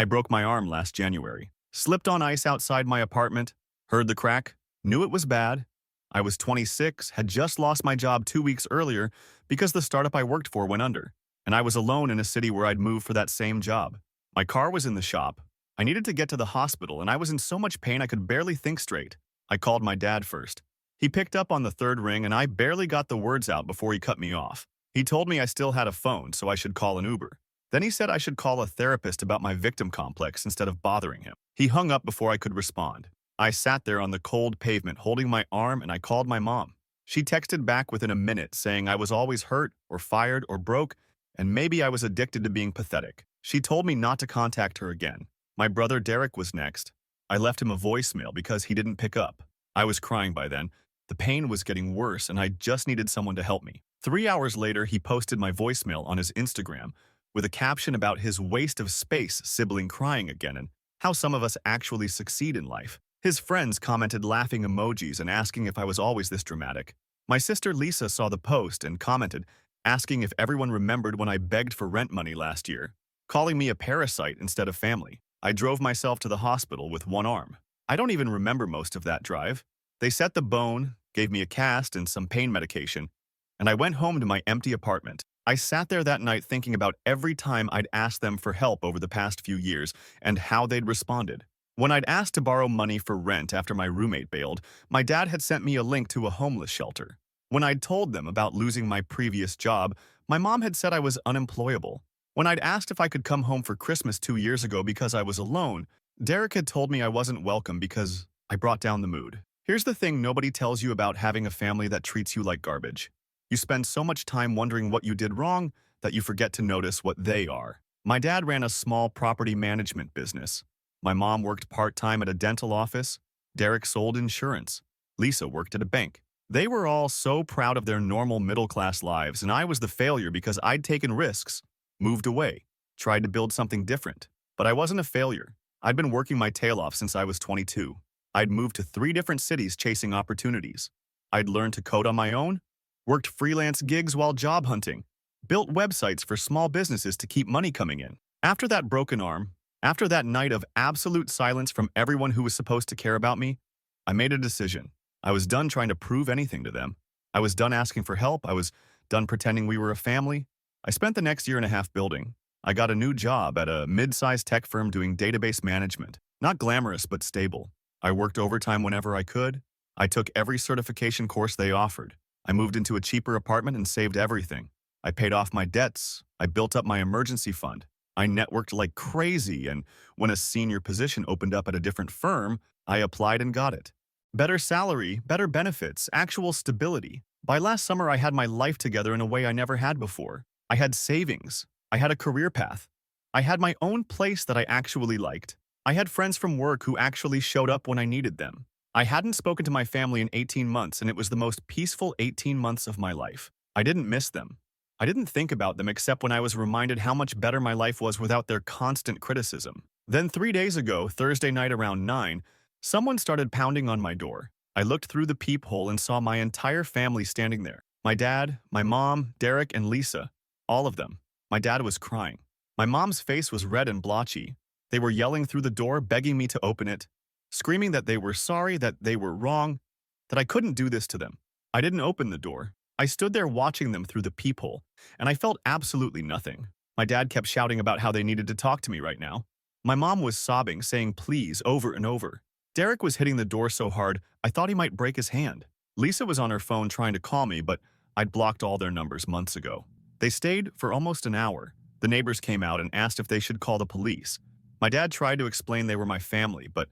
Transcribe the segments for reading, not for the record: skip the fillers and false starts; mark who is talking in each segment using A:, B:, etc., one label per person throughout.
A: I broke my arm last January, slipped on ice outside my apartment, heard the crack, knew it was bad. I was 26, had just lost my job 2 weeks earlier because the startup I worked for went under, and I was alone in a city where I'd moved for that same job. My car was in the shop. I needed to get to the hospital, and I was in so much pain I could barely think straight. I called my dad first. He picked up on the third ring, and I barely got the words out before he cut me off. He told me I still had a phone, so I should call an Uber. Then he said I should call a therapist about my victim complex instead of bothering him. He hung up before I could respond. I sat there on the cold pavement holding my arm and I called my mom. She texted back within a minute saying I was always hurt or fired or broke and maybe I was addicted to being pathetic. She told me not to contact her again. My brother Derek was next. I left him a voicemail because he didn't pick up. I was crying by then. The pain was getting worse and I just needed someone to help me. 3 hours later, he posted my voicemail on his Instagram with a caption about his waste of space sibling crying again and how some of us actually succeed in life. His friends commented laughing emojis and asking if I was always this dramatic. My sister Lisa saw the post and commented, asking if everyone remembered when I begged for rent money last year, calling me a parasite instead of family. I drove myself to the hospital with one arm. I don't even remember most of that drive. They set the bone, gave me a cast and some pain medication, and I went home to my empty apartment. I sat there that night thinking about every time I'd asked them for help over the past few years and how they'd responded. When I'd asked to borrow money for rent after my roommate bailed, my dad had sent me a link to a homeless shelter. When I'd told them about losing my previous job, my mom had said I was unemployable. When I'd asked if I could come home for Christmas 2 years ago because I was alone, Derek had told me I wasn't welcome because I brought down the mood. Here's the thing nobody tells you about having a family that treats you like garbage. You spend so much time wondering what you did wrong that you forget to notice what they are. My dad ran a small property management business. My mom worked part-time at a dental office. Derek sold insurance. Lisa worked at a bank. They were all so proud of their normal middle-class lives, and I was the failure because I'd taken risks, moved away, tried to build something different. But I wasn't a failure. I'd been working my tail off since I was 22. I'd moved to 3 different cities chasing opportunities. I'd learned to code on my own, worked freelance gigs while job hunting, built websites for small businesses to keep money coming in. After that broken arm, after that night of absolute silence from everyone who was supposed to care about me, I made a decision. I was done trying to prove anything to them. I was done asking for help. I was done pretending we were a family. I spent the next year and a half building. I got a new job at a mid-sized tech firm doing database management. Not glamorous, but stable. I worked overtime whenever I could. I took every certification course they offered. I moved into a cheaper apartment and saved everything. I paid off my debts. I built up my emergency fund. I networked like crazy, and when a senior position opened up at a different firm, I applied and got it. Better salary, better benefits, actual stability. By last summer, I had my life together in a way I never had before. I had savings. I had a career path. I had my own place that I actually liked. I had friends from work who actually showed up when I needed them. I hadn't spoken to my family in 18 months, and it was the most peaceful 18 months of my life. I didn't miss them. I didn't think about them except when I was reminded how much better my life was without their constant criticism. Then 3 days ago, Thursday night around 9, someone started pounding on my door. I looked through the peephole and saw my entire family standing there. My dad, my mom, Derek, and Lisa. All of them. My dad was crying. My mom's face was red and blotchy. They were yelling through the door, begging me to open it, screaming that they were sorry, that they were wrong, that I couldn't do this to them. I didn't open the door. I stood there watching them through the peephole, and I felt absolutely nothing. My dad kept shouting about how they needed to talk to me right now. My mom was sobbing, saying please over and over. Derek was hitting the door so hard, I thought he might break his hand. Lisa was on her phone trying to call me, but I'd blocked all their numbers months ago. They stayed for almost an hour. The neighbors came out and asked if they should call the police. My dad tried to explain they were my family, but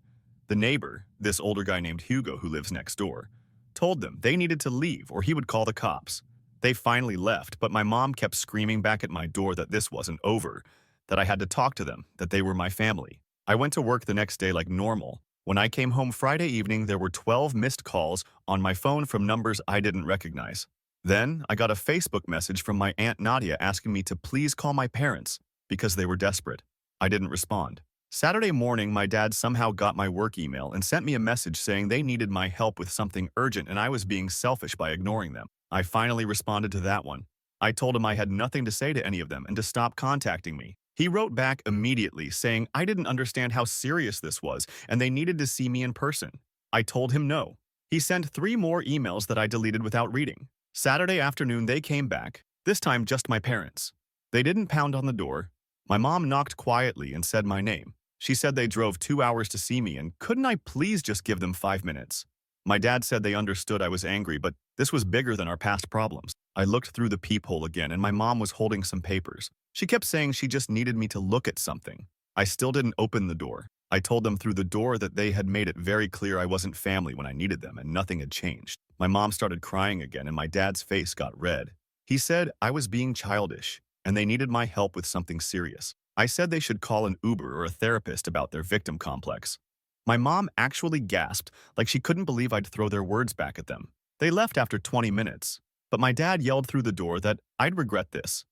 A: the neighbor, this older guy named Hugo who lives next door, told them they needed to leave or he would call the cops. They finally left, but my mom kept screaming back at my door that this wasn't over, that I had to talk to them, that they were my family. I went to work the next day like normal. When I came home Friday evening, there were 12 missed calls on my phone from numbers I didn't recognize. Then I got a Facebook message from my Aunt Nadia asking me to please call my parents because they were desperate. I didn't respond. Saturday morning, my dad somehow got my work email and sent me a message saying they needed my help with something urgent and I was being selfish by ignoring them. I finally responded to that one. I told him I had nothing to say to any of them and to stop contacting me. He wrote back immediately saying I didn't understand how serious this was and they needed to see me in person. I told him no. He sent 3 more emails that I deleted without reading. Saturday afternoon, they came back, this time just my parents. They didn't pound on the door. My mom knocked quietly and said my name. She said they drove 2 hours to see me and couldn't I please just give them 5 minutes? My dad said they understood I was angry, but this was bigger than our past problems. I looked through the peephole again and my mom was holding some papers. She kept saying she just needed me to look at something. I still didn't open the door. I told them through the door that they had made it very clear I wasn't family when I needed them and nothing had changed. My mom started crying again and my dad's face got red. He said I was being childish and they needed my help with something serious. I said they should call an Uber or a therapist about their victim complex. My mom actually gasped like she couldn't believe I'd throw their words back at them. They left after 20 minutes, but my dad yelled through the door that I'd regret this,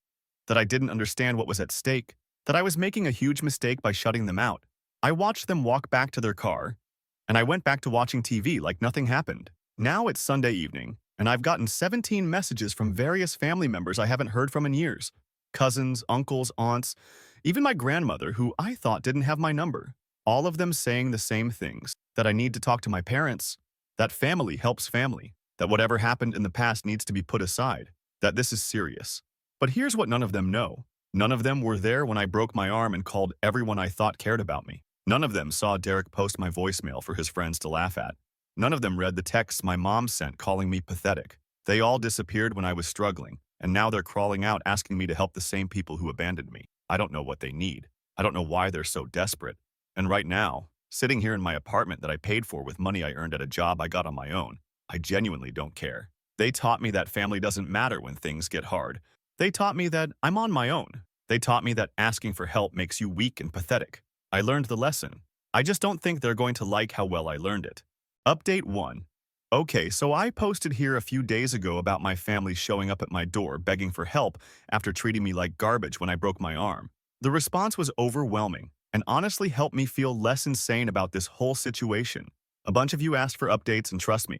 A: that I didn't understand what was at stake, that I was making a huge mistake by shutting them out. I watched them walk back to their car, and I went back to watching TV like nothing happened. Now it's Sunday evening, and I've gotten 17 messages from various family members I haven't heard from in years. Cousins, uncles, aunts, even my grandmother, who I thought didn't have my number. All of them saying the same things, that I need to talk to my parents, that family helps family, that whatever happened in the past needs to be put aside, that this is serious. But here's what none of them know. None of them were there when I broke my arm and called everyone I thought cared about me. None of them saw Derek post my voicemail for his friends to laugh at. None of them read the texts my mom sent calling me pathetic. They all disappeared when I was struggling, and now they're crawling out asking me to help the same people who abandoned me. I don't know what they need. I don't know why they're so desperate. And right now, sitting here in my apartment that I paid for with money I earned at a job I got on my own, I genuinely don't care. They taught me that family doesn't matter when things get hard. They taught me that I'm on my own. They taught me that asking for help makes you weak and pathetic. I learned the lesson. I just don't think they're going to like how well I learned it. Update 1. Okay, so I posted here a few days ago about my family showing up at my door begging for help after treating me like garbage when I broke my arm. The response was overwhelming and honestly helped me feel less insane about this whole situation. A bunch of you asked for updates and trust me,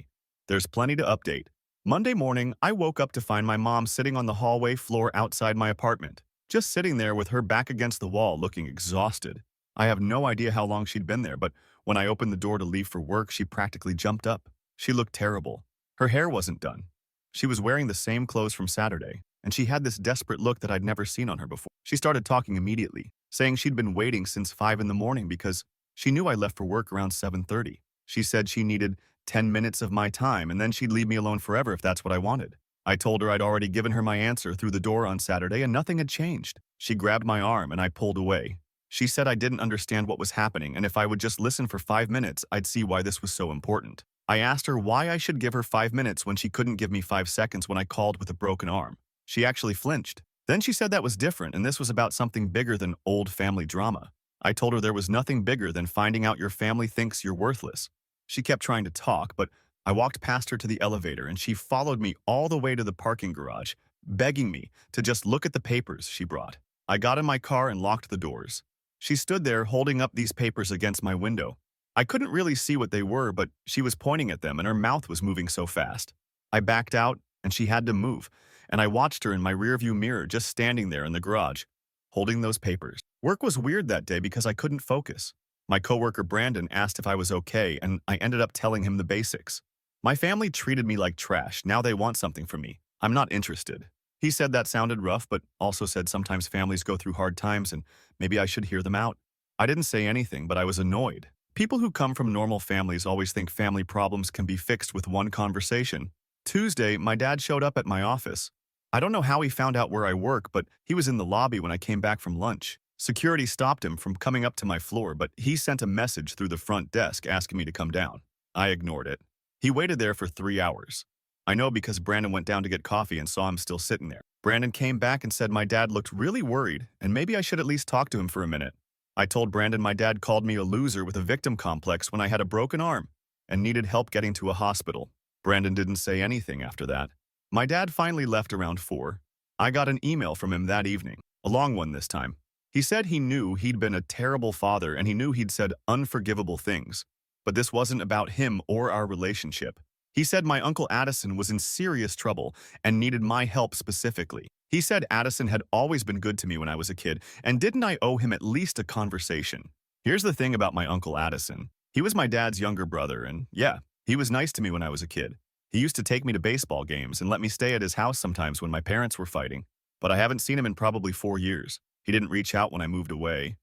A: there's plenty to update. Monday morning, I woke up to find my mom sitting on the hallway floor outside my apartment, just sitting there with her back against the wall looking exhausted. I have no idea how long she'd been there, but when I opened the door to leave for work, she practically jumped up. She looked terrible. Her hair wasn't done. She was wearing the same clothes from Saturday, and she had this desperate look that I'd never seen on her before. She started talking immediately, saying she'd been waiting since 5 in the morning because she knew I left for work around 7:30. She said she needed 10 minutes of my time and then she'd leave me alone forever if that's what I wanted. I told her I'd already given her my answer through the door on Saturday and nothing had changed. She grabbed my arm and I pulled away. She said I didn't understand what was happening and if I would just listen for 5 minutes, I'd see why this was so important. I asked her why I should give her 5 minutes when she couldn't give me 5 seconds when I called with a broken arm. She actually flinched. Then she said that was different and this was about something bigger than old family drama. I told her there was nothing bigger than finding out your family thinks you're worthless. She kept trying to talk, but I walked past her to the elevator and she followed me all the way to the parking garage, begging me to just look at the papers she brought. I got in my car and locked the doors. She stood there holding up these papers against my window. I couldn't really see what they were, but she was pointing at them and her mouth was moving so fast. I backed out and she had to move, and I watched her in my rearview mirror just standing there in the garage, holding those papers. Work was weird that day because I couldn't focus. My coworker Brandon asked if I was okay, and I ended up telling him the basics. My family treated me like trash. Now they want something from me. I'm not interested. He said that sounded rough, but also said sometimes families go through hard times and maybe I should hear them out. I didn't say anything, but I was annoyed. People who come from normal families always think family problems can be fixed with one conversation. Tuesday, my dad showed up at my office. I don't know how he found out where I work, but he was in the lobby when I came back from lunch. Security stopped him from coming up to my floor, but he sent a message through the front desk asking me to come down. I ignored it. He waited there for 3 hours. I know because Brandon went down to get coffee and saw him still sitting there. Brandon came back and said my dad looked really worried and maybe I should at least talk to him for a minute. I told Brandon my dad called me a loser with a victim complex when I had a broken arm and needed help getting to a hospital. Brandon didn't say anything after that. My dad finally left around 4. I got an email from him that evening, a long one this time. He said he knew he'd been a terrible father and he knew he'd said unforgivable things, but this wasn't about him or our relationship. He said my Uncle Addison was in serious trouble and needed my help specifically. He said Addison had always been good to me when I was a kid, and didn't I owe him at least a conversation? Here's the thing about my Uncle Addison. He was my dad's younger brother, and yeah, he was nice to me when I was a kid. He used to take me to baseball games and let me stay at his house sometimes when my parents were fighting, but I haven't seen him in probably 4 years. He didn't reach out when I moved away.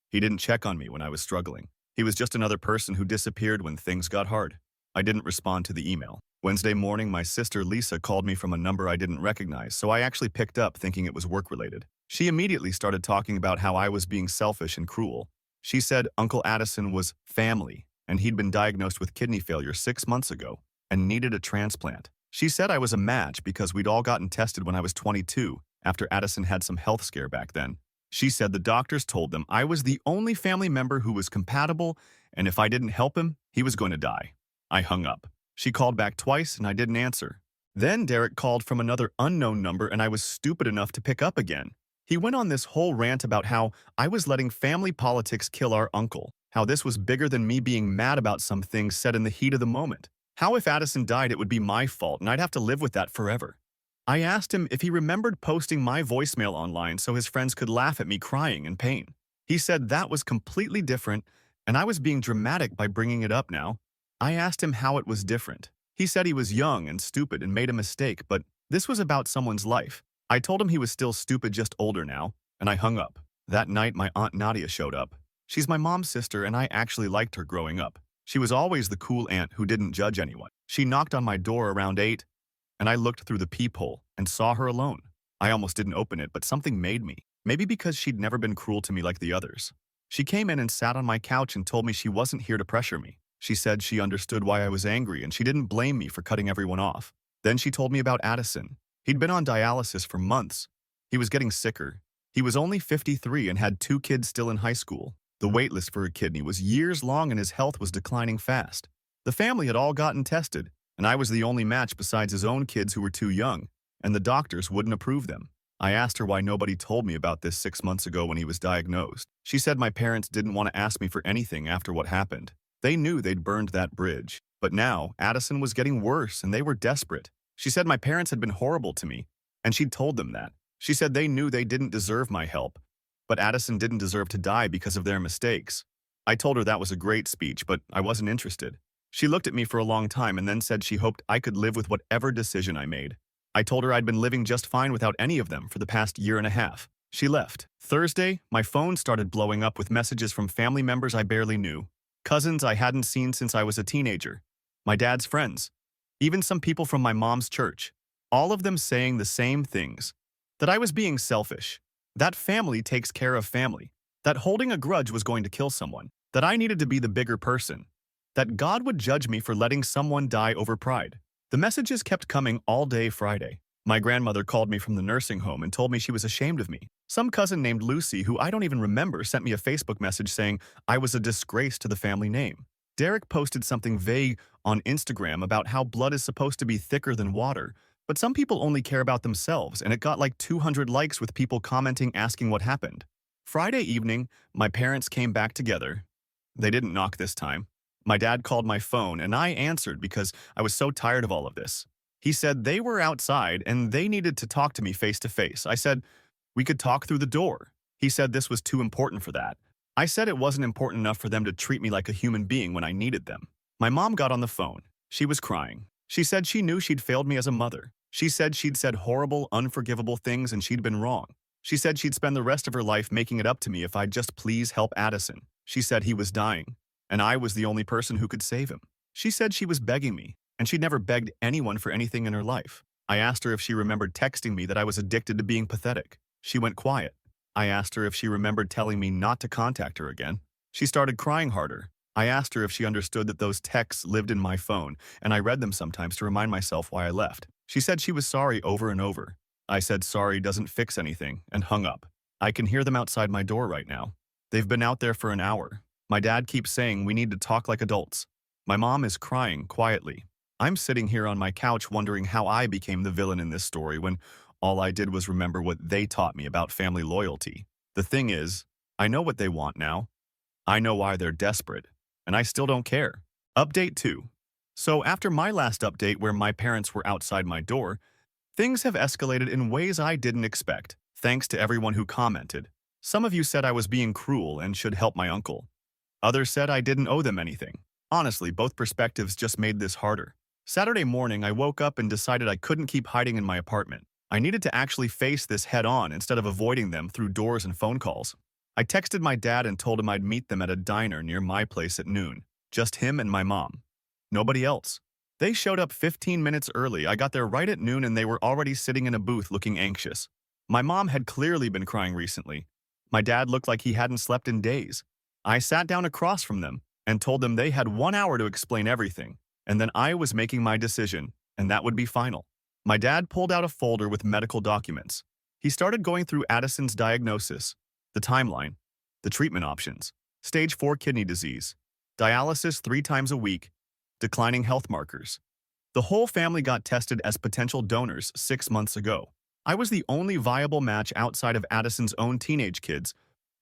A: He didn't check on me when I was struggling. He was just another person who disappeared when things got hard. I didn't respond to the email. Wednesday morning, my sister Lisa called me from a number I didn't recognize, so I actually picked up thinking it was work-related. She immediately started talking about how I was being selfish and cruel. She said Uncle Addison was family, and he'd been diagnosed with kidney failure 6 months ago and needed a transplant. She said I was a match because we'd all gotten tested when I was 22 after Addison had some health scare back then. She said the doctors told them I was the only family member who was compatible, and if I didn't help him, he was going to die. I hung up. She called back twice and I didn't answer. Then Derek called from another unknown number and I was stupid enough to pick up again. He went on this whole rant about how I was letting family politics kill our uncle, how this was bigger than me being mad about some things said in the heat of the moment. How if Addison died it would be my fault and I'd have to live with that forever. I asked him if he remembered posting my voicemail online so his friends could laugh at me crying in pain. He said that was completely different and I was being dramatic by bringing it up now. I asked him how it was different. He said he was young and stupid and made a mistake, but this was about someone's life. I told him he was still stupid, just older now, and I hung up. That night, my Aunt Nadia showed up. She's my mom's sister, and I actually liked her growing up. She was always the cool aunt who didn't judge anyone. She knocked on my door around 8, and I looked through the peephole and saw her alone. I almost didn't open it, but something made me. Maybe because she'd never been cruel to me like the others. She came in and sat on my couch and told me she wasn't here to pressure me. She said she understood why I was angry and she didn't blame me for cutting everyone off. Then she told me about Addison. He'd been on dialysis for months. He was getting sicker. He was only 53 and had 2 kids still in high school. The wait list for a kidney was years long and his health was declining fast. The family had all gotten tested, and I was the only match besides his own kids who were too young, and the doctors wouldn't approve them. I asked her why nobody told me about this 6 months ago when he was diagnosed. She said my parents didn't want to ask me for anything after what happened. They knew they'd burned that bridge. But now, Addison was getting worse and they were desperate. She said my parents had been horrible to me, and she'd told them that. She said they knew they didn't deserve my help, but Addison didn't deserve to die because of their mistakes. I told her that was a great speech, but I wasn't interested. She looked at me for a long time and then said she hoped I could live with whatever decision I made. I told her I'd been living just fine without any of them for the past year and a half. She left. Thursday, my phone started blowing up with messages from family members I barely knew. Cousins I hadn't seen since I was a teenager. My dad's friends. Even some people from my mom's church. All of them saying the same things. That I was being selfish. That family takes care of family. That holding a grudge was going to kill someone. That I needed to be the bigger person. That God would judge me for letting someone die over pride. The messages kept coming all day Friday. My grandmother called me from the nursing home and told me she was ashamed of me. Some cousin named Lucy, who I don't even remember, sent me a Facebook message saying I was a disgrace to the family name. Derek posted something vague on Instagram about how blood is supposed to be thicker than water, but some people only care about themselves, and it got like 200 likes with people commenting asking what happened. Friday evening, my parents came back together. They didn't knock this time. My dad called my phone, and I answered because I was so tired of all of this. He said they were outside and they needed to talk to me face to face. I said, we could talk through the door. He said this was too important for that. I said it wasn't important enough for them to treat me like a human being when I needed them. My mom got on the phone. She was crying. She said she knew she'd failed me as a mother. She said she'd said horrible, unforgivable things and she'd been wrong. She said she'd spend the rest of her life making it up to me if I'd just please help Addison. She said he was dying, and I was the only person who could save him. She said she was begging me, and she'd never begged anyone for anything in her life. I asked her if she remembered texting me that I was addicted to being pathetic. She went quiet. I asked her if she remembered telling me not to contact her again. She started crying harder. I asked her if she understood that those texts lived in my phone, and I read them sometimes to remind myself why I left. She said she was sorry over and over. I said sorry doesn't fix anything, and hung up. I can hear them outside my door right now. They've been out there for an hour. My dad keeps saying we need to talk like adults. My mom is crying quietly. I'm sitting here on my couch wondering how I became the villain in this story when all I did was remember what they taught me about family loyalty. The thing is, I know what they want now. I know why they're desperate, and I still don't care. Update 2. So after my last update where my parents were outside my door, Things have escalated in ways I didn't expect, thanks to everyone who commented. Some of you said I was being cruel and should help my uncle. Others said I didn't owe them anything. Honestly, both perspectives just made this harder. Saturday morning, I woke up and decided I couldn't keep hiding in my apartment. I needed to actually face this head-on instead of avoiding them through doors and phone calls. I texted my dad and told him I'd meet them at a diner near my place at noon. Just him and my mom. Nobody else. They showed up 15 minutes early. I got there right at noon and they were already sitting in a booth looking anxious. My mom had clearly been crying recently. My dad looked like he hadn't slept in days. I sat down across from them and told them they had 1 hour to explain everything, and then I was making my decision, and that would be final. My dad pulled out a folder with medical documents. He started going through Addison's diagnosis, the timeline, the treatment options, stage 4 kidney disease, dialysis 3 times a week, declining health markers. The whole family got tested as potential donors 6 months ago. I was the only viable match outside of Addison's own teenage kids,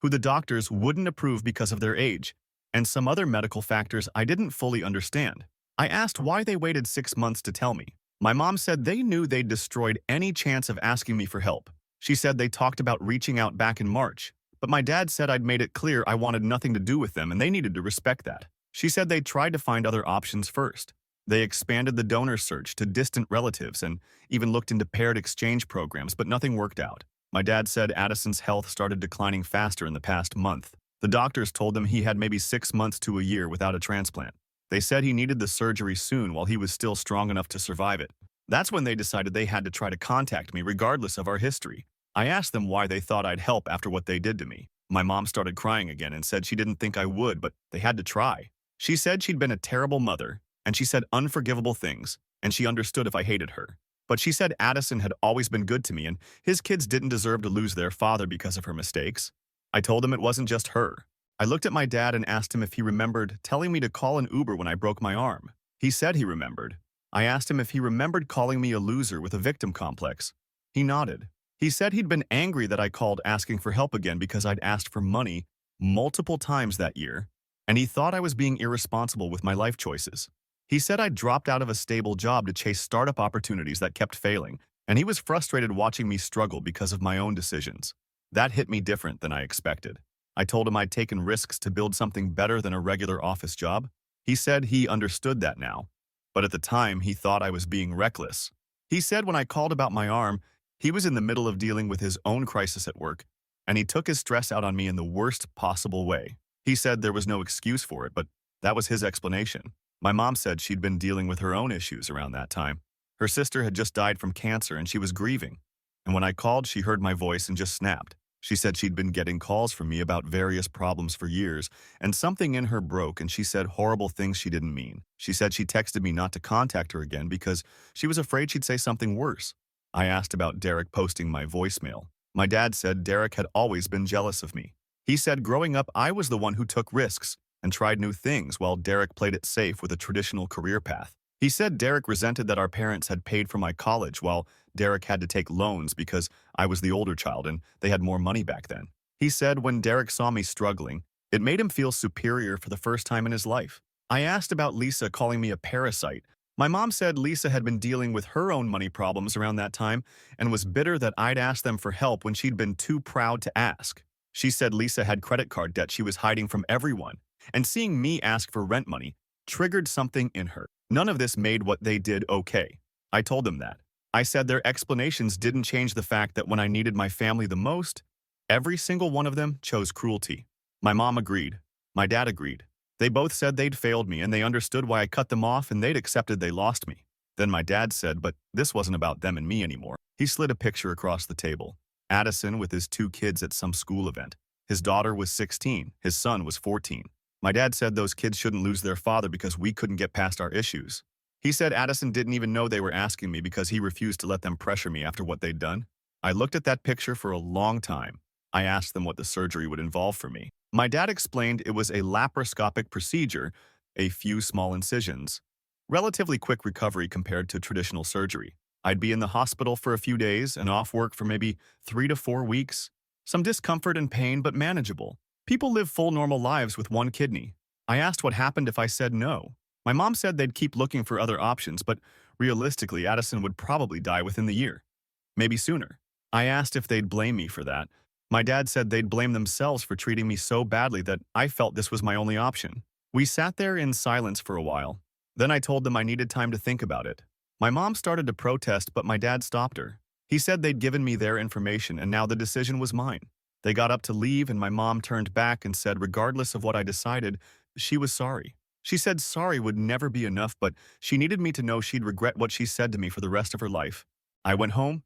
A: who the doctors wouldn't approve because of their age, and some other medical factors I didn't fully understand. I asked why they waited 6 months to tell me. My mom said they knew they'd destroyed any chance of asking me for help. She said they talked about reaching out back in March, but my dad said I'd made it clear I wanted nothing to do with them and they needed to respect that. She said they tried to find other options first. They expanded the donor search to distant relatives and even looked into paired exchange programs, but nothing worked out. My dad said Addison's health started declining faster in the past month. The doctors told him he had maybe 6 months to a year without a transplant. They said he needed the surgery soon while he was still strong enough to survive it. That's when they decided they had to try to contact me regardless of our history. I asked them why they thought I'd help after what they did to me. My mom started crying again and said she didn't think I would, but they had to try. She said she'd been a terrible mother, and she said unforgivable things, and she understood if I hated her. But she said Addison had always been good to me and his kids didn't deserve to lose their father because of her mistakes. I told him it wasn't just her. I looked at my dad and asked him if he remembered telling me to call an Uber when I broke my arm. He said he remembered. I asked him if he remembered calling me a loser with a victim complex. He nodded. He said he'd been angry that I called asking for help again because I'd asked for money multiple times that year, and he thought I was being irresponsible with my life choices. He said I'd dropped out of a stable job to chase startup opportunities that kept failing, and he was frustrated watching me struggle because of my own decisions. That hit me different than I expected. I told him I'd taken risks to build something better than a regular office job. He said he understood that now, but at the time he thought I was being reckless. He said when I called about my arm, he was in the middle of dealing with his own crisis at work, and he took his stress out on me in the worst possible way. He said there was no excuse for it, but that was his explanation. My mom said she'd been dealing with her own issues around that time. Her sister had just died from cancer and she was grieving. And when I called, she heard my voice and just snapped. She said she'd been getting calls from me about various problems for years, and something in her broke and she said horrible things she didn't mean. She said she texted me not to contact her again because she was afraid she'd say something worse. I asked about Derek posting my voicemail. My dad said Derek had always been jealous of me. He said growing up I was the one who took risks and tried new things while Derek played it safe with a traditional career path. He said Derek resented that our parents had paid for my college while Derek had to take loans because I was the older child and they had more money back then. He said when Derek saw me struggling, it made him feel superior for the first time in his life. I asked about Lisa calling me a parasite. My mom said Lisa had been dealing with her own money problems around that time and was bitter that I'd asked them for help when she'd been too proud to ask. She said Lisa had credit card debt she was hiding from everyone, and seeing me ask for rent money triggered something in her. None of this made what they did okay. I told them that. I said their explanations didn't change the fact that when I needed my family the most, every single one of them chose cruelty. My mom agreed. My dad agreed. They both said they'd failed me and they understood why I cut them off and they'd accepted they lost me. Then my dad said, but this wasn't about them and me anymore. He slid a picture across the table. Addison with his 2 kids at some school event. His daughter was 16. His son was 14. My dad said those kids shouldn't lose their father because we couldn't get past our issues. He said Addison didn't even know they were asking me because he refused to let them pressure me after what they'd done. I looked at that picture for a long time. I asked them what the surgery would involve for me. My dad explained it was a laparoscopic procedure, a few small incisions. Relatively quick recovery compared to traditional surgery. I'd be in the hospital for a few days and off work for maybe 3 to 4 weeks. Some discomfort and pain, but manageable. People live full normal lives with 1 kidney. I asked what happened if I said no. My mom said they'd keep looking for other options, but realistically, Addison would probably die within the year. maybe sooner. I asked if they'd blame me for that. My dad said they'd blame themselves for treating me so badly that I felt this was my only option. We sat there in silence for a while. Then I told them I needed time to think about it. My mom started to protest, but my dad stopped her. He said they'd given me their information and now the decision was mine. They got up to leave and my mom turned back and said regardless of what I decided, she was sorry. She said sorry would never be enough, but she needed me to know she'd regret what she said to me for the rest of her life. I went home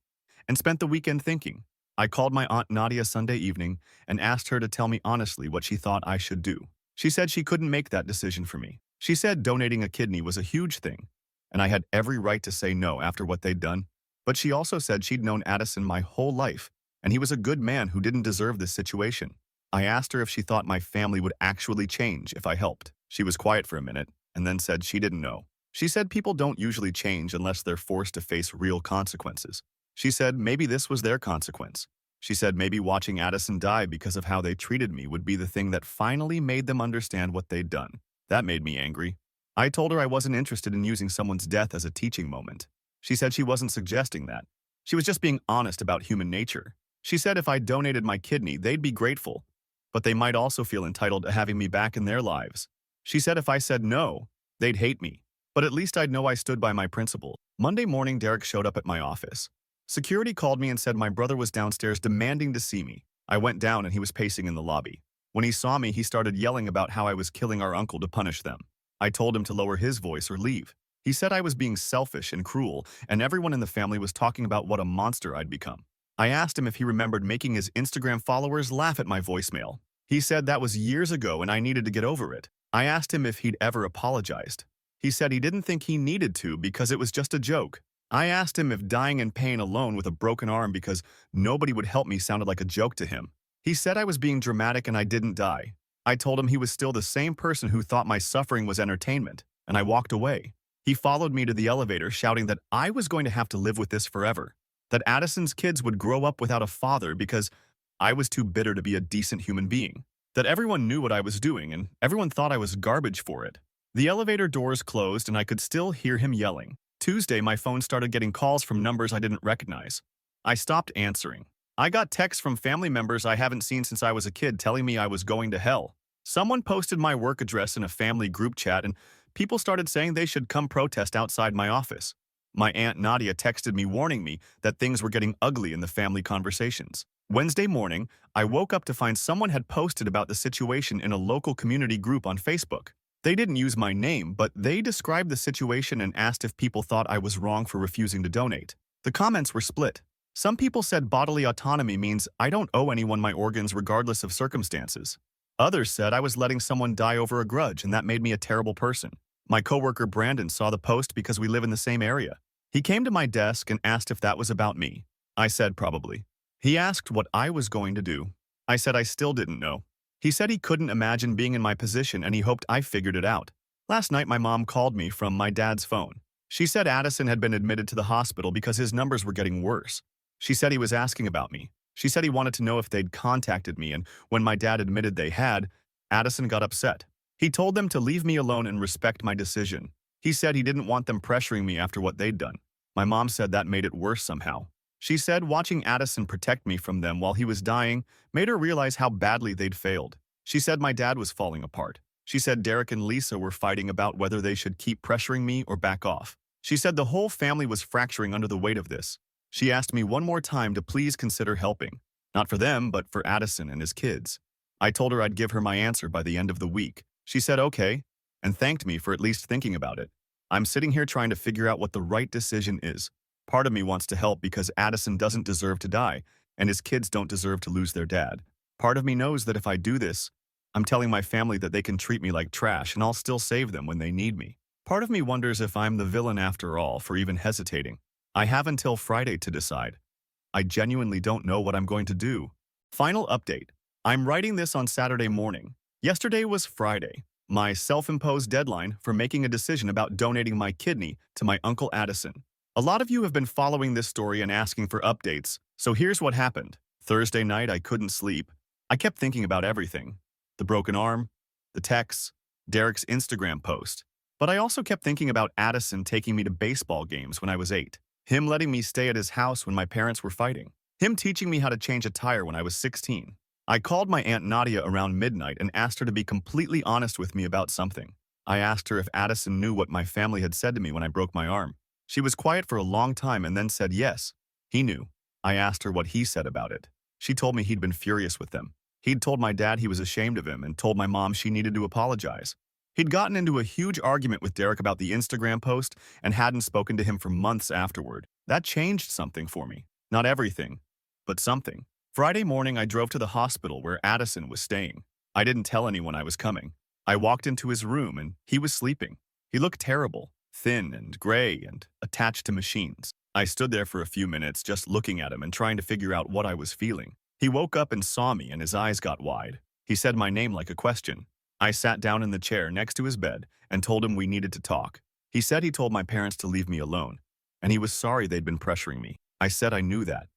A: and spent the weekend thinking. I called my Aunt Nadia Sunday evening and asked her to tell me honestly what she thought I should do. She said she couldn't make that decision for me. She said donating a kidney was a huge thing, and I had every right to say no after what they'd done. But she also said she'd known Addison my whole life, and he was a good man who didn't deserve this situation. I asked her if she thought my family would actually change if I helped. She was quiet for a minute, and then said she didn't know. She said people don't usually change unless they're forced to face real consequences. She said maybe this was their consequence. She said maybe watching Addison die because of how they treated me would be the thing that finally made them understand what they'd done. That made me angry. I told her I wasn't interested in using someone's death as a teaching moment. She said she wasn't suggesting that. She was just being honest about human nature. She said if I donated my kidney, they'd be grateful, but they might also feel entitled to having me back in their lives. She said if I said no, they'd hate me, but at least I'd know I stood by my principle. Monday morning, Derek showed up at my office. Security called me and said my brother was downstairs demanding to see me. I went down and he was pacing in the lobby. When he saw me, he started yelling about how I was killing our uncle to punish them. I told him to lower his voice or leave. He said I was being selfish and cruel, and everyone in the family was talking about what a monster I'd become. I asked him if he remembered making his Instagram followers laugh at my voicemail. He said that was years ago and I needed to get over it. I asked him if he'd ever apologized. He said he didn't think he needed to because it was just a joke. I asked him if dying in pain alone with a broken arm because nobody would help me sounded like a joke to him. He said I was being dramatic and I didn't die. I told him he was still the same person who thought my suffering was entertainment, and I walked away. He followed me to the elevator shouting that I was going to have to live with this forever, that Addison's kids would grow up without a father because I was too bitter to be a decent human being, that everyone knew what I was doing and everyone thought I was garbage for it. The elevator doors closed and I could still hear him yelling. Tuesday, my phone started getting calls from numbers I didn't recognize. I stopped answering. I got texts from family members I haven't seen since I was a kid telling me I was going to hell. Someone posted my work address in a family group chat and people started saying they should come protest outside my office. My Aunt Nadia texted me warning me that things were getting ugly in the family conversations. Wednesday morning, I woke up to find someone had posted about the situation in a local community group on Facebook. They didn't use my name, but they described the situation and asked if people thought I was wrong for refusing to donate. The comments were split. Some people said bodily autonomy means I don't owe anyone my organs regardless of circumstances. Others said I was letting someone die over a grudge and that made me a terrible person. My coworker Brandon saw the post because we live in the same area. He came to my desk and asked if that was about me. I said probably. He asked what I was going to do. I said I still didn't know. He said he couldn't imagine being in my position and he hoped I figured it out. Last night my mom called me from my dad's phone. She said Addison had been admitted to the hospital because his numbers were getting worse. She said he was asking about me. She said he wanted to know if they'd contacted me, and when my dad admitted they had, Addison got upset. He told them to leave me alone and respect my decision. He said he didn't want them pressuring me after what they'd done. My mom said that made it worse somehow. She said watching Addison protect me from them while he was dying made her realize how badly they'd failed. She said my dad was falling apart. She said Derek and Lisa were fighting about whether they should keep pressuring me or back off. She said the whole family was fracturing under the weight of this. She asked me one more time to please consider helping. Not for them, but for Addison and his kids. I told her I'd give her my answer by the end of the week. She said okay, and thanked me for at least thinking about it. I'm sitting here trying to figure out what the right decision is. Part of me wants to help because Addison doesn't deserve to die, and his kids don't deserve to lose their dad. Part of me knows that if I do this, I'm telling my family that they can treat me like trash and I'll still save them when they need me. Part of me wonders if I'm the villain after all for even hesitating. I have until Friday to decide. I genuinely don't know what I'm going to do. Final update. I'm writing this on Saturday morning. Yesterday was Friday, my self-imposed deadline for making a decision about donating my kidney to my Uncle Addison. A lot of you have been following this story and asking for updates, so here's what happened. Thursday night, I couldn't sleep. I kept thinking about everything. The broken arm, the texts, Derek's Instagram post. But I also kept thinking about Addison taking me to baseball games when I was 8. Him letting me stay at his house when my parents were fighting. Him teaching me how to change a tire when I was 16. I called my Aunt Nadia around midnight and asked her to be completely honest with me about something. I asked her if Addison knew what my family had said to me when I broke my arm. She was quiet for a long time and then said yes, he knew. I asked her what he said about it. She told me he'd been furious with them. He'd told my dad he was ashamed of him and told my mom she needed to apologize. He'd gotten into a huge argument with Derek about the Instagram post and hadn't spoken to him for months afterward. That changed something for me. Not everything, but something. Friday morning, I drove to the hospital where Addison was staying. I didn't tell anyone I was coming. I walked into his room and he was sleeping. He looked terrible, thin and gray and attached to machines. I stood there for a few minutes just looking at him and trying to figure out what I was feeling. He woke up and saw me and his eyes got wide. He said my name like a question. I sat down in the chair next to his bed and told him we needed to talk. He said he told my parents to leave me alone, and he was sorry they'd been pressuring me. I said I knew that,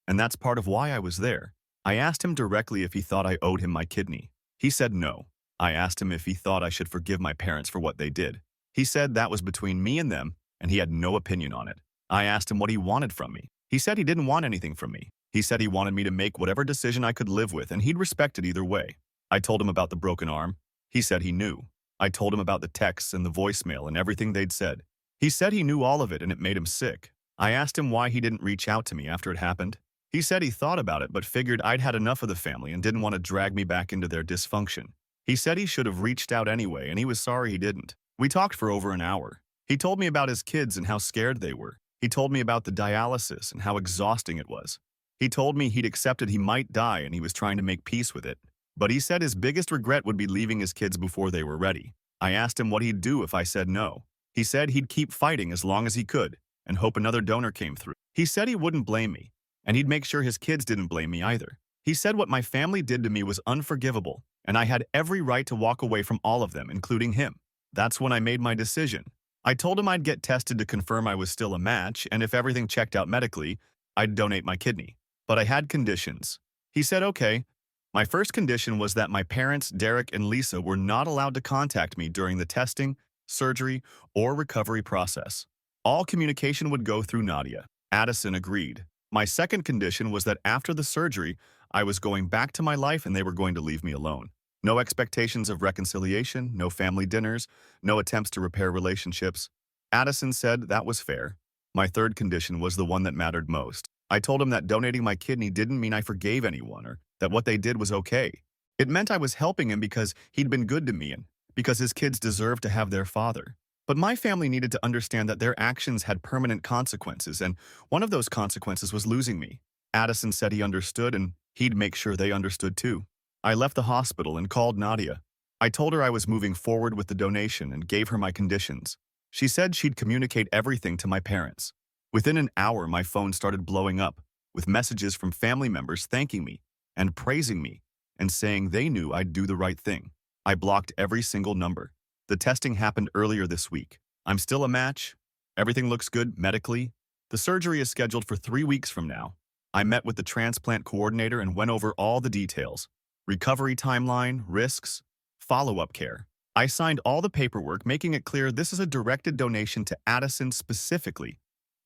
A: and that's part of why I was there. I asked him directly if he thought I owed him my kidney. He said no. I asked him if he thought I should forgive my parents for what they did. He said that was between me and them, and he had no opinion on it. I asked him what he wanted from me. He said he didn't want anything from me. He said he wanted me to make whatever decision I could live with, and he'd respect it either way. I told him about the broken arm. He said he knew. I told him about the texts and the voicemail and everything they'd said. He said he knew all of it and it made him sick. I asked him why he didn't reach out to me after it happened. He said he thought about it but figured I'd had enough of the family and didn't want to drag me back into their dysfunction. He said he should have reached out anyway and he was sorry he didn't. We talked for over an hour. He told me about his kids and how scared they were. He told me about the dialysis and how exhausting it was. He told me he'd accepted he might die and he was trying to make peace with it. But he said his biggest regret would be leaving his kids before they were ready. I asked him what he'd do if I said no. He said he'd keep fighting as long as he could and hope another donor came through. He said he wouldn't blame me, and he'd make sure his kids didn't blame me either. He said what my family did to me was unforgivable, and I had every right to walk away from all of them, including him. That's when I made my decision. I told him I'd get tested to confirm I was still a match, and if everything checked out medically, I'd donate my kidney. But I had conditions. He said okay. My first condition was that my parents, Derek and Lisa, were not allowed to contact me during the testing, surgery, or recovery process. All communication would go through Nadia. Addison agreed. My second condition was that after the surgery, I was going back to my life and they were going to leave me alone. No expectations of reconciliation, no family dinners, no attempts to repair relationships. Addison said that was fair. My third condition was the one that mattered most. I told him that donating my kidney didn't mean I forgave anyone or that what they did was okay. It meant I was helping him because he'd been good to me and because his kids deserved to have their father. But my family needed to understand that their actions had permanent consequences, and one of those consequences was losing me. Addison said he understood and he'd make sure they understood too. I left the hospital and called Nadia. I told her I was moving forward with the donation and gave her my conditions. She said she'd communicate everything to my parents. Within an hour, my phone started blowing up with messages from family members thanking me and praising me and saying they knew I'd do the right thing. I blocked every single number. The testing happened earlier this week. I'm still a match. Everything looks good medically. The surgery is scheduled for 3 weeks from now. I met with the transplant coordinator and went over all the details. Recovery timeline, risks, follow-up care. I signed all the paperwork, making it clear this is a directed donation to Addison specifically,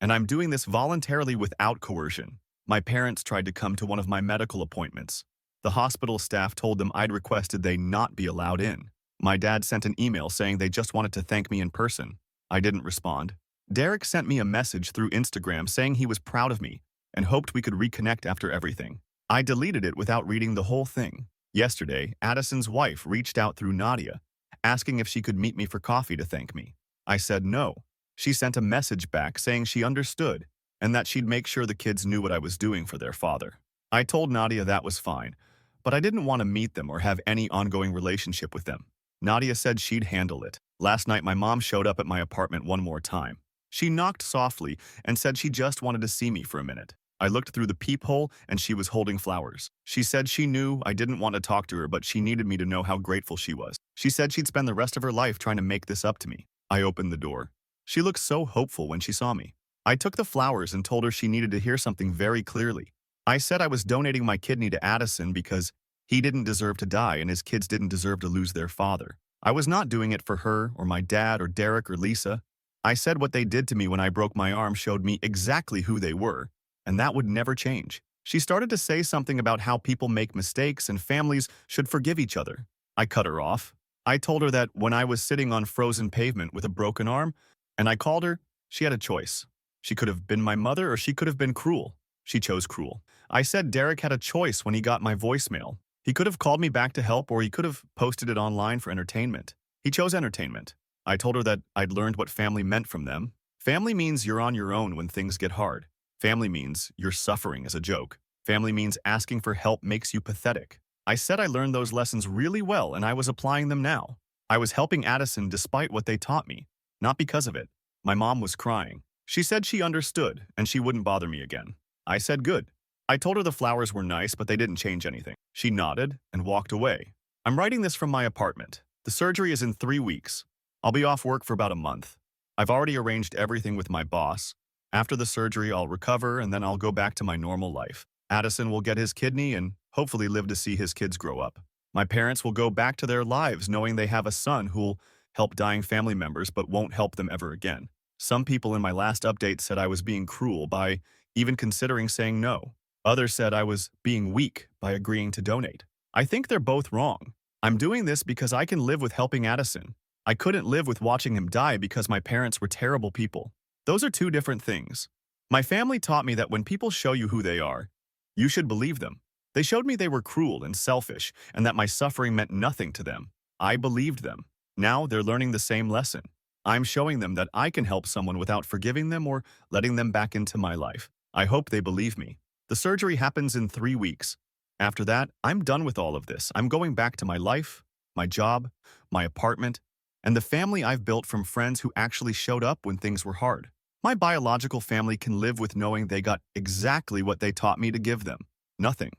A: and I'm doing this voluntarily without coercion. My parents tried to come to one of my medical appointments. The hospital staff told them I'd requested they not be allowed in. My dad sent an email saying they just wanted to thank me in person. I didn't respond. Derek sent me a message through Instagram saying he was proud of me and hoped we could reconnect after everything. I deleted it without reading the whole thing. Yesterday, Addison's wife reached out through Nadia, asking if she could meet me for coffee to thank me. I said no. She sent a message back saying she understood and that she'd make sure the kids knew what I was doing for their father. I told Nadia that was fine, but I didn't want to meet them or have any ongoing relationship with them. Nadia said she'd handle it. Last night, my mom showed up at my apartment one more time. She knocked softly and said she just wanted to see me for a minute. I looked through the peephole and she was holding flowers. She said she knew I didn't want to talk to her, but she needed me to know how grateful she was. She said she'd spend the rest of her life trying to make this up to me. I opened the door. She looked so hopeful when she saw me. I took the flowers and told her she needed to hear something very clearly. I said I was donating my kidney to Addison because he didn't deserve to die and his kids didn't deserve to lose their father. I was not doing it for her or my dad or Derek or Lisa. I said what they did to me when I broke my arm showed me exactly who they were, and that would never change. She started to say something about how people make mistakes and families should forgive each other. I cut her off. I told her that when I was sitting on frozen pavement with a broken arm, and I called her, she had a choice. She could have been my mother or she could have been cruel. She chose cruel. I said Derek had a choice when he got my voicemail. He could have called me back to help or he could have posted it online for entertainment. He chose entertainment. I told her that I'd learned what family meant from them. Family means you're on your own when things get hard. Family means you're suffering as a joke. Family means asking for help makes you pathetic. I said I learned those lessons really well and I was applying them now. I was helping Addison despite what they taught me, not because of it. My mom was crying. She said she understood and she wouldn't bother me again. I said good. I told her the flowers were nice, but they didn't change anything. She nodded and walked away. I'm writing this from my apartment. The surgery is in 3 weeks. I'll be off work for about a month. I've already arranged everything with my boss. After the surgery, I'll recover and then I'll go back to my normal life. Addison will get his kidney and hopefully live to see his kids grow up. My parents will go back to their lives knowing they have a son who'll help dying family members but won't help them ever again. Some people in my last update said I was being cruel by even considering saying no. Others said I was being weak by agreeing to donate. I think they're both wrong. I'm doing this because I can live with helping Addison. I couldn't live with watching him die because my parents were terrible people. Those are two different things. My family taught me that when people show you who they are, you should believe them. They showed me they were cruel and selfish and that my suffering meant nothing to them. I believed them. Now they're learning the same lesson. I'm showing them that I can help someone without forgiving them or letting them back into my life. I hope they believe me. The surgery happens in 3 weeks. After that, I'm done with all of this. I'm going back to my life, my job, my apartment, and the family I've built from friends who actually showed up when things were hard. My biological family can live with knowing they got exactly what they taught me to give them. Nothing.